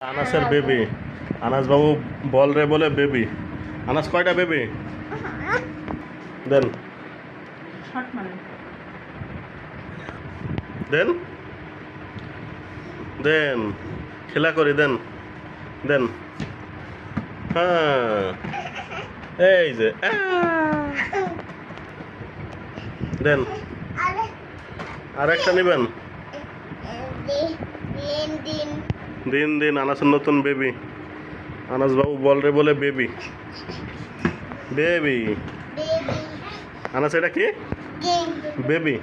আনাসের baby. Anas বাবু বল রে বলে baby. Anas কয়টা বেবি দেন শর্ট মানে দেন দেন খেলা করি দেন দেন। হ্যাঁ এই যে দেন আর একটা নেবেন। দিন দিন আনাসের নতুন বেবি। আনাস বাবু বল রে বলে বেবি বেবি। আনাস এটা কি বেবি?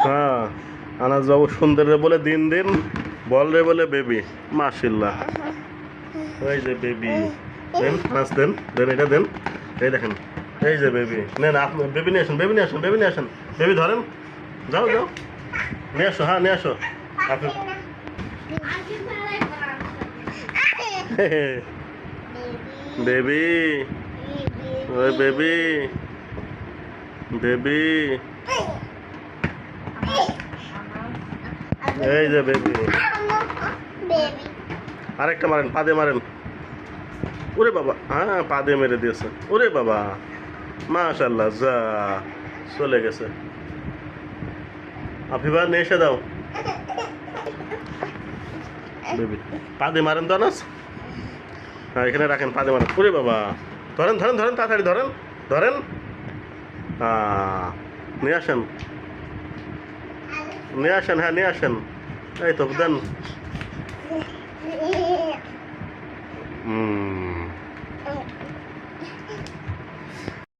হ্যাঁ আনাস বাবু সুন্দর রে বলে দিন দিন, বল রে বলে বেবি। মাশাআল্লাহ এই যে বেবি দেন। আনাস দেন দেন এটা দেন। এই দেখেন এই যে বেবি নেন। আপনি বেবি নিয়ে আসুন, বেবি নিয়ে আসুন, বেবি নিয়ে আসুন। বেবি ধরেন, যাও যাও নিয়ে আসো। হ্যাঁ নিয়ে আসো আপনি। বেবি ওই বেবি বেবি এই যে বেবি। আরেকটা মারেন, পা দিয়ে মারেন। ওরে বাবা, হ্যাঁ পা দিয়ে মেরে দিয়েছে। ওরে বাবা মাশাআল্লাহ, যা চলে গেছে। আফিফা নিয়ে এসে দাও বেবি। পা দিয়ে মারেন তো আনাস। হ্যাঁ এখানে রাখেন, পা দিয়ে মারেন। ওরে বাবা ধরেন ধরেন ধরেন, তাড়াতাড়ি ধরেন ধরেন। নিয়ে আসেন নিয়ে আসেন, হ্যাঁ নিয়ে আসেন। এই তো দেন।